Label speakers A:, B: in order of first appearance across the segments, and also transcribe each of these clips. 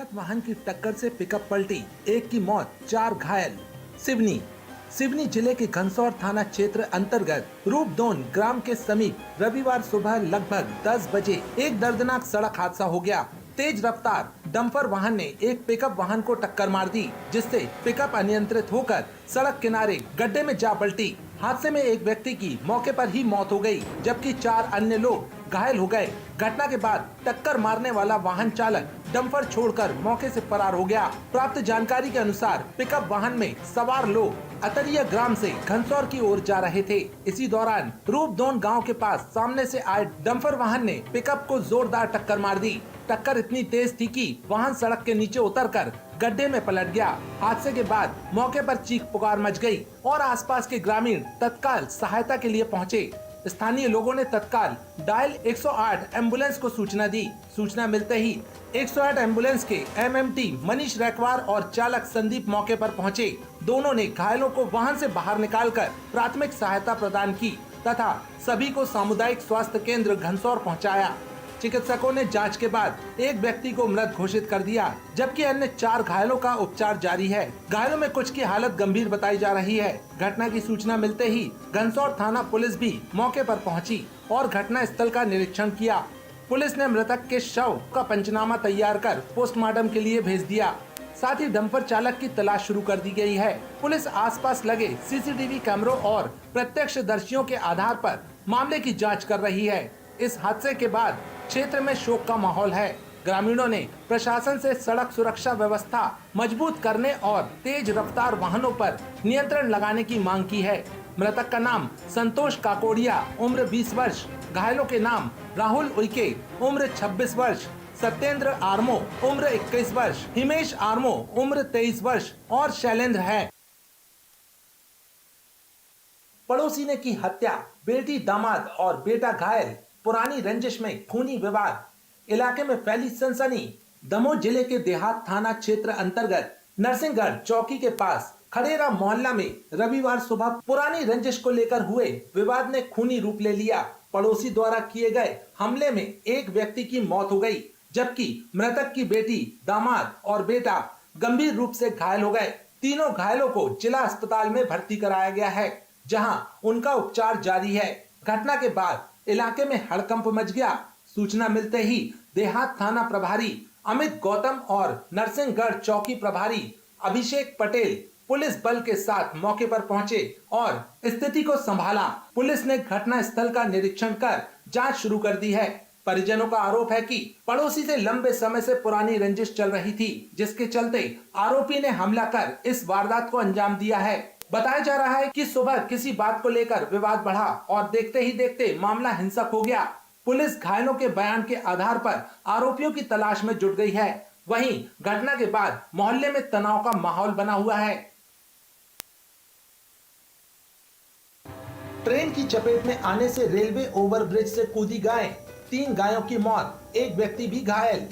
A: अज्ञात वाहन की टक्कर से पिकअप पलटी, एक की मौत, 4 घायल। सिवनी सिवनी जिले के घनसौर थाना क्षेत्र अंतर्गत रूपदोन ग्राम के समीप रविवार सुबह लगभग 10 बजे एक दर्दनाक सड़क हादसा हो गया। तेज रफ्तार डंपर वाहन ने एक पिकअप वाहन को टक्कर मार दी, जिससे पिकअप अनियंत्रित होकर सड़क किनारे गड्ढे में जा पलटी। हादसे में एक व्यक्ति की मौके पर ही मौत हो गई, जबकि 4 अन्य लोग घायल हो गए। घटना के बाद टक्कर मारने वाला वाहन चालक डंपर छोड़कर मौके से फरार हो गया। प्राप्त जानकारी के अनुसार पिकअप वाहन में सवार लोग अतरिया ग्राम से घनसौर की ओर जा रहे थे। इसी दौरान रूपदोन गांव के पास सामने से आए डंपर वाहन ने पिकअप को जोरदार टक्कर मार दी। टक्कर इतनी तेज थी कि वाहन सड़क के नीचे उतरकर गड्ढे में पलट गया। हादसे के बाद मौके पर चीख पुकार मच गई और आसपास के ग्रामीण तत्काल सहायता के लिए पहुंचे। स्थानीय लोगों ने तत्काल डायल 108 एम्बुलेंस को सूचना दी। सूचना मिलते ही 108 एम्बुलेंस के एमएमटी मनीष रैकवार और चालक संदीप मौके पर पहुंचे। दोनों ने घायलों को वाहन से बाहर निकालकर प्राथमिक सहायता प्रदान की तथा सभी को सामुदायिक स्वास्थ्य केंद्र घनसौर पहुंचाया। चिकित्सकों ने जांच के बाद एक व्यक्ति को मृत घोषित कर दिया, जबकि अन्य 4 घायलों का उपचार जारी है। घायलों में कुछ की हालत गंभीर बताई जा रही है। घटना की सूचना मिलते ही घनसौर थाना पुलिस भी मौके पर पहुंची और घटना स्थल का निरीक्षण किया। पुलिस ने मृतक के शव का पंचनामा तैयार कर पोस्टमार्टम के लिए भेज दिया। साथ ही डंपर चालक की तलाश शुरू कर दी गई है। पुलिस आसपास लगे सीसीटीवी कैमरों और प्रत्यक्षदर्शियों के आधार पर मामले की जाँच कर रही है। इस हादसे के बाद क्षेत्र में शोक का माहौल है। ग्रामीणों ने प्रशासन से सड़क सुरक्षा व्यवस्था मजबूत करने और तेज रफ्तार वाहनों पर नियंत्रण लगाने की मांग की है। मृतक का नाम संतोष काकोड़िया, उम्र 20 वर्ष, घायलों के नाम राहुल उइके, उम्र 26 वर्ष, सत्येंद्र आर्मो, उम्र 21 वर्ष, हिमेश आर्मो, उम्र 23 वर्ष और शैलेंद्र है। पड़ोसी ने की हत्या, बेटी, दामाद और बेटा घायल, पुरानी रंजिश में खूनी विवाद, इलाके में फैली सनसनी। दमोह जिले के देहात थाना क्षेत्र अंतर्गत नरसिंहगढ़ चौकी के पास खड़ेरा मोहल्ला में रविवार सुबह पुरानी रंजिश को लेकर हुए विवाद ने खूनी रूप ले लिया। पड़ोसी द्वारा किए गए हमले में एक व्यक्ति की मौत हो गई, जबकि मृतक की बेटी, दामाद और बेटा गंभीर रूप से घायल हो गए। तीनों घायलों को जिला अस्पताल में भर्ती कराया गया है, जहां उनका उपचार जारी है। घटना के बाद इलाके में हड़कंप मच गया। सूचना मिलते ही देहात थाना प्रभारी अमित गौतम और नरसिंहगढ़ चौकी प्रभारी अभिषेक पटेल पुलिस बल के साथ मौके पर पहुंचे और स्थिति को संभाला। पुलिस ने घटना स्थल का निरीक्षण कर जांच शुरू कर दी है। परिजनों का आरोप है कि पड़ोसी से लंबे समय से पुरानी रंजिश चल रही थी, जिसके चलते आरोपी ने हमला कर इस वारदात को अंजाम दिया है। बताया जा रहा है कि सुबह किसी बात को लेकर विवाद बढ़ा और देखते ही देखते मामला हिंसक हो गया। पुलिस घायलों के बयान के आधार पर आरोपियों की तलाश में जुट गई है। वहीं घटना के बाद मोहल्ले में तनाव का माहौल बना हुआ है। ट्रेन की चपेट में आने से रेलवे ओवरब्रिज से कूदी गाय, 3 गायों की मौत, एक व्यक्ति भी घायल।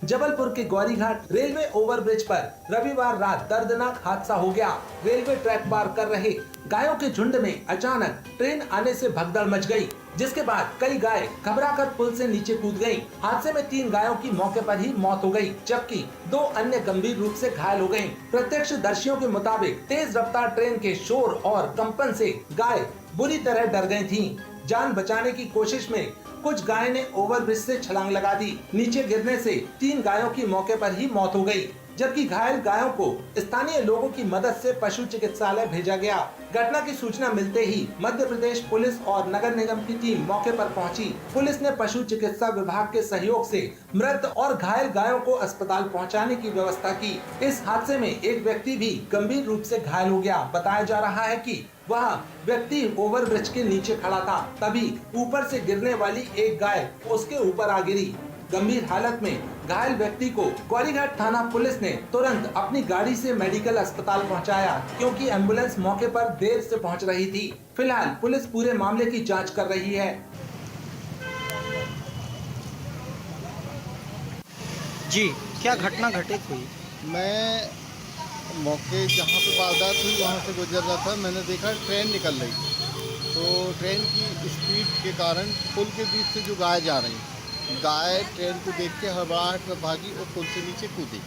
A: जबलपुर के गौरीघाट रेलवे ओवरब्रिज पर रविवार रात दर्दनाक हादसा हो गया। रेलवे ट्रैक पार कर रहे गायों के झुंड में अचानक ट्रेन आने से भगदड़ मच गई, जिसके बाद कई गाय घबराकर पुल से नीचे कूद गईं। हादसे में 3 गायों की मौके पर ही मौत हो गई, जबकि 2 अन्य गंभीर रूप से घायल हो गईं। प्रत्यक्षदर्शियों के मुताबिक तेज रफ्तार ट्रेन के शोर और कंपन से गाय बुरी तरह डर गई थीं। जान बचाने की कोशिश में कुछ गाय ने ओवरब्रिज से छलांग लगा दी। नीचे गिरने से 3 गायों की मौके पर ही मौत हो गई, जबकि घायल गायों को स्थानीय लोगों की मदद से पशु चिकित्सालय भेजा गया। घटना की सूचना मिलते ही मध्य प्रदेश पुलिस और नगर निगम की टीम मौके पर पहुंची। पुलिस ने पशु चिकित्सा विभाग के सहयोग से मृत और घायल गायों को अस्पताल पहुंचाने की व्यवस्था की। इस हादसे में एक व्यक्ति भी गंभीर रूप से घायल हो गया। बताया जा रहा है कि वह व्यक्ति ओवरब्रिज के नीचे खड़ा था, तभी ऊपर से गिरने वाली एक गाय उसके ऊपर आ गिरी। गंभीर हालत में घायल व्यक्ति को गौरीघाट थाना पुलिस ने तुरंत अपनी गाड़ी से मेडिकल अस्पताल पहुंचाया, क्योंकि एम्बुलेंस मौके पर देर से पहुंच रही थी। फिलहाल पुलिस पूरे मामले की जांच कर रही है।
B: जी, क्या घटना घटित हुई?
C: मैं मौके जहाँ पे वारदात हुई वहाँ से गुजर रहा था। मैंने देखा ट्रेन निकल रही, तो ट्रेन की स्पीड के कारण पुल के बीच से जो गाय जा रही गाय ट्रेन को देख के हड़बड़ाहट में भागी और पुल से नीचे कूदी,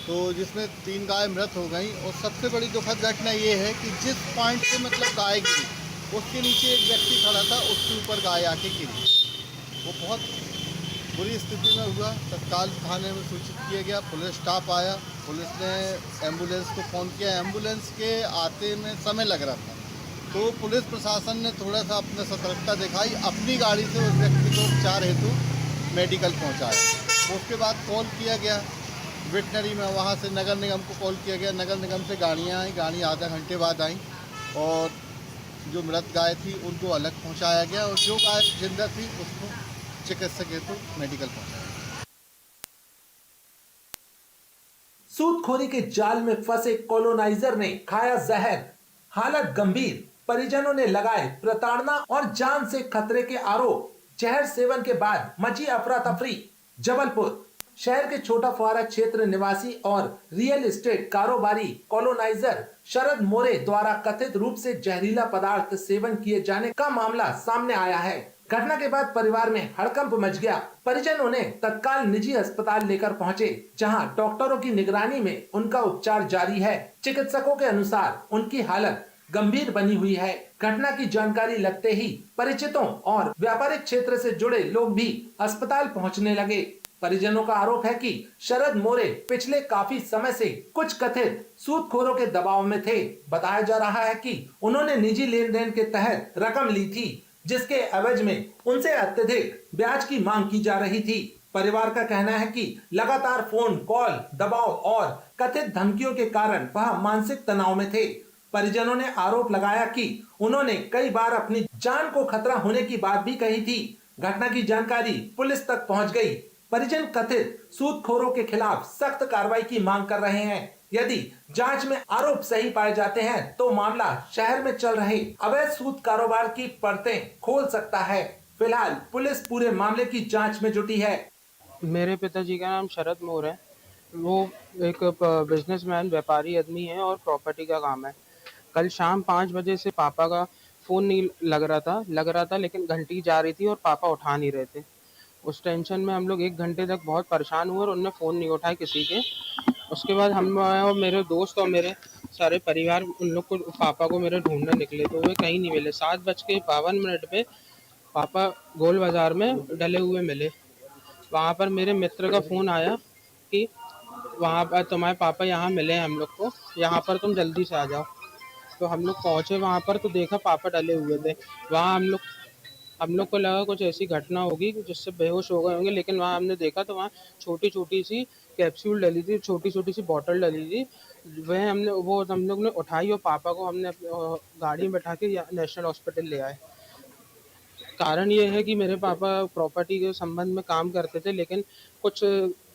C: तो जिसमें 3 गाय मृत हो गई। और सबसे बड़ी दुखद घटना ये है कि जिस पॉइंट से मतलब गाय गिरी उसके नीचे एक व्यक्ति खड़ा था, उसके ऊपर गाय आके गिरी। वो बहुत बुरी स्थिति में हुआ। तत्काल थाने में सूचित किया गया, पुलिस स्टाफ आया, पुलिस ने एम्बुलेंस को फ़ोन किया। एम्बुलेंस के आते में समय लग रहा था, तो पुलिस प्रशासन ने थोड़ा सा अपने सतर्कता दिखाई, अपनी गाड़ी से उस व्यक्ति को उपचार हेतु मेडिकल पहुंचाया। उसके बाद कॉल किया गया वेटनरी में, वहां से नगर निगम को कॉल किया गया। नगर निगम से गाड़ियाँ आई, गाड़ी आधा घंटे बाद आई और जो मृत गाय थी उनको अलग पहुंचाया गया और जो गाय जिंदा थी उसको चिकित्सक हेतु मेडिकल पहुंचाया।
A: सूदखोरी के जाल में फंसे कॉलोनाइजर ने खाया जहर, हालत गंभीर। परिजनों ने लगाए प्रताड़ना और जान से खतरे के आरोप। जहर सेवन के बाद मची अफरा तफरी। जबलपुर शहर के छोटा फुहारा क्षेत्र निवासी और रियल एस्टेट कारोबारी कॉलोनाइजर शरद मोरे द्वारा कथित रूप से जहरीला पदार्थ सेवन किए जाने का मामला सामने आया है। घटना के बाद परिवार में हड़कंप मच गया। परिजनों ने तत्काल निजी अस्पताल लेकर पहुंचे, जहां डॉक्टरों की निगरानी में उनका उपचार जारी है। चिकित्सकों के अनुसार उनकी हालत गंभीर बनी हुई है। घटना की जानकारी लगते ही परिचितों और व्यापारिक क्षेत्र से जुड़े लोग भी अस्पताल पहुंचने लगे। परिजनों का आरोप है कि शरद मोरे पिछले काफी समय से कुछ कथित सूदखोरों के दबाव में थे। बताया जा रहा है कि उन्होंने निजी लेन देन के तहत रकम ली थी, जिसके एवज में उनसे अत्यधिक ब्याज की मांग की जा रही थी। परिवार का कहना है कि लगातार फोन कॉल, दबाव और कथित धमकियों के कारण वह मानसिक तनाव में थे। परिजनों ने आरोप लगाया कि उन्होंने कई बार अपनी जान को खतरा होने की बात भी कही थी। घटना की जानकारी पुलिस तक पहुंच गई। परिजन कथित सूदखोरों के खिलाफ सख्त कार्रवाई की मांग कर रहे हैं। यदि जांच में आरोप सही पाए जाते हैं तो मामला शहर में चल रहे अवैध सूद कारोबार की परतें खोल सकता है। फिलहाल पुलिस पूरे मामले की जांच में जुटी है।
D: मेरे पिताजी का नाम शरद मोर है। वो एक बिजनेसमैन, व्यापारी आदमी है और प्रॉपर्टी का काम है। कल शाम 5 बजे से पापा का फ़ोन नहीं लग रहा था, लेकिन घंटी जा रही थी और पापा उठा नहीं रहे थे। उस टेंशन में हम लोग 1 घंटे तक बहुत परेशान हुए और उनने फ़ोन नहीं उठाए किसी के। उसके बाद हम और मेरे दोस्त और मेरे सारे परिवार उन लोग को, पापा को मेरे ढूंढने निकले, तो वे कहीं नहीं मिले। 7:52 पे पापा गोल बाज़ार में डले हुए मिले। वहाँ पर मेरे मित्र का फ़ोन आया कि वहाँ पर तुम्हारे पापा यहाँ मिले हैं हम लोग को, यहाँ पर तुम जल्दी से आ जाओ। तो हम लोग पहुँचे वहाँ पर, तो देखा पापा डले हुए थे। वहाँ हम लोग को लगा कुछ ऐसी घटना होगी जिससे बेहोश हो गए होंगे, लेकिन वहाँ हमने देखा तो वहाँ छोटी-छोटी सी कैप्सूल डली थी, छोटी-छोटी सी बॉटल डली थी। वो हम लोग ने उठाई और पापा को हमने गाड़ी में बैठा के नेशनल हॉस्पिटल ले आए। कारण ये है कि मेरे पापा प्रॉपर्टी के संबंध में काम करते थे, लेकिन कुछ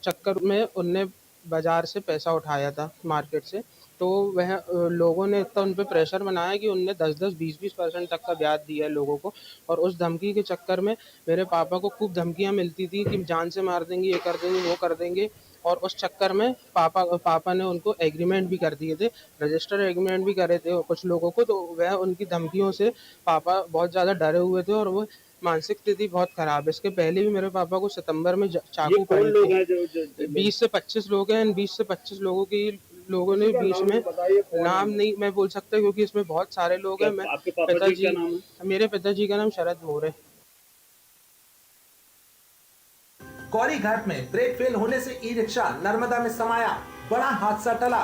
D: चक्कर में उनने बाज़ार से पैसा उठाया था, मार्केट से। तो वह लोगों ने इतना उन पे प्रेशर बनाया कि उनने 10-10, 20-20% तक का ब्याज दिया है लोगों को। और उस धमकी के चक्कर में मेरे पापा को खूब धमकियाँ मिलती थी कि जान से मार देंगे, ये कर देंगे, वो कर देंगे। और उस चक्कर में पापा ने उनको एग्रीमेंट भी कर दिए थे, रजिस्टर एग्रीमेंट भी करे थे कुछ लोगों को। तो वह उनकी धमकियों से पापा बहुत ज़्यादा डरे हुए थे और वो मानसिक स्थिति बहुत ख़राब है। इसके पहले भी मेरे पापा को सितंबर में चाकू पड़े थे। 20 से 25 लोग हैं। इन 20 से 25 लोगों ने बीच में नाम नहीं मैं बोल सकता, क्योंकि इसमें बहुत सारे लोग हैं। मेरे पिताजी का नाम शरद मोर है।
A: गौरी घाट में ब्रेक फेल होने से ई रिक्शा नर्मदा में समाया, बड़ा हादसा टला।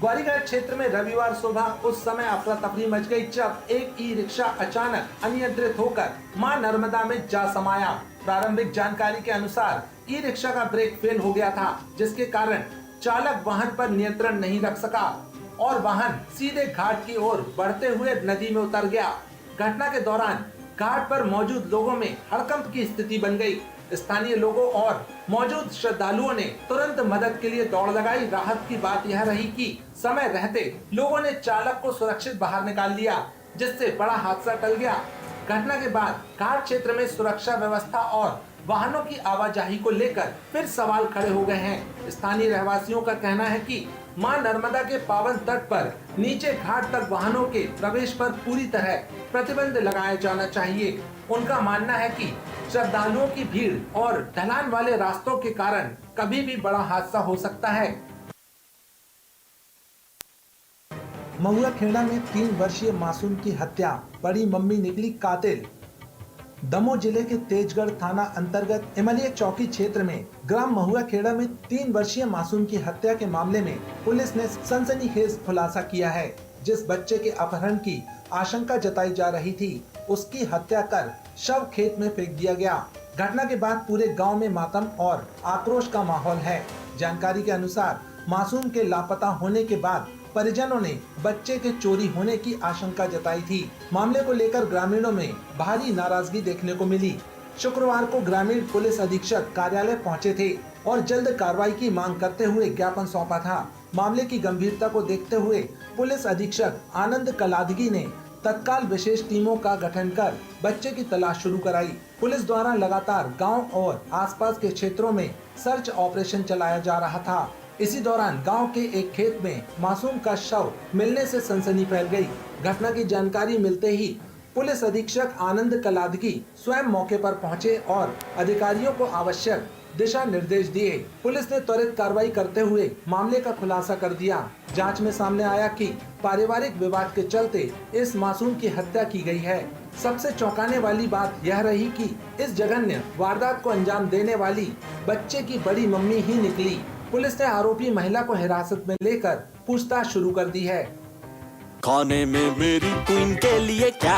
A: गौरीघाट क्षेत्र में रविवार सुबह उस समय अफरा तफरी मच गई जब एक ई रिक्शा अचानक अनियंत्रित होकर मां नर्मदा में जा समाया। प्रारंभिक जानकारी के अनुसार ई रिक्शा का ब्रेक फेल हो गया था, जिसके कारण चालक वाहन पर नियंत्रण नहीं रख सका और वाहन सीधे घाट की ओर बढ़ते हुए नदी में उतर गया। घटना के दौरान घाट पर मौजूद लोगों में हड़कंप की स्थिति बन गई। स्थानीय लोगों और मौजूद श्रद्धालुओं ने तुरंत मदद के लिए दौड़ लगाई। राहत की बात यह रही कि समय रहते लोगों ने चालक को सुरक्षित बाहर निकाल लिया, जिससे बड़ा हादसा टल गया। घटना के बाद घाट क्षेत्र में सुरक्षा व्यवस्था और वाहनों की आवाजाही को लेकर फिर सवाल खड़े हो गए हैं। स्थानीय रहवासियों का कहना है कि मां नर्मदा के पावन तट पर नीचे घाट तक वाहनों के प्रवेश पर पूरी तरह प्रतिबंध लगाया जाना चाहिए। उनका मानना है कि श्रद्धालुओं की भीड़ और ढलान वाले रास्तों के कारण कभी भी बड़ा हादसा हो सकता है। महुआ खेड़ा में 3 वर्षीय मासूम की हत्या, बड़ी मम्मी निकली कातिल। दमोह जिले के तेजगढ़ थाना अंतर्गत इमलिया चौकी क्षेत्र में ग्राम महुआ खेड़ा में 3 वर्षीय मासूम की हत्या के मामले में पुलिस ने सनसनीखेज खुलासा किया है। जिस बच्चे के अपहरण की आशंका जताई जा रही थी, उसकी हत्या कर शव खेत में फेंक दिया गया। घटना के बाद पूरे गांव में मातम और आक्रोश का माहौल है। जानकारी के अनुसार मासूम के लापता होने के बाद परिजनों ने बच्चे के चोरी होने की आशंका जताई थी। मामले को लेकर ग्रामीणों में भारी नाराजगी देखने को मिली। शुक्रवार को ग्रामीण पुलिस अधीक्षक कार्यालय पहुंचे थे और जल्द कार्रवाई की मांग करते हुए ज्ञापन सौंपा था। मामले की गंभीरता को देखते हुए पुलिस अधीक्षक आनंद कलादगी ने तत्काल विशेष टीमों का गठन कर बच्चे की तलाश शुरू कराई। पुलिस द्वारा लगातार गांव और आसपास के क्षेत्रों में सर्च ऑपरेशन चलाया जा रहा था। इसी दौरान गांव के एक खेत में मासूम का शव मिलने से सनसनी फैल गई। घटना की जानकारी मिलते ही पुलिस अधीक्षक आनंद कलादगी स्वयं मौके पर पहुंचे और अधिकारियों को आवश्यक दिशा निर्देश दिए। पुलिस ने त्वरित कार्रवाई करते हुए मामले का खुलासा कर दिया। जांच में सामने आया कि पारिवारिक विवाद के चलते इस मासूम की हत्या की गई है। सबसे चौंकाने वाली बात यह रही कि इस जघन्य वारदात को अंजाम देने वाली बच्चे की बड़ी मम्मी ही निकली। पुलिस ने आरोपी महिला को हिरासत में लेकर पूछताछ शुरू कर दी है।
E: खाने में मेरी क्वीन के लिए क्या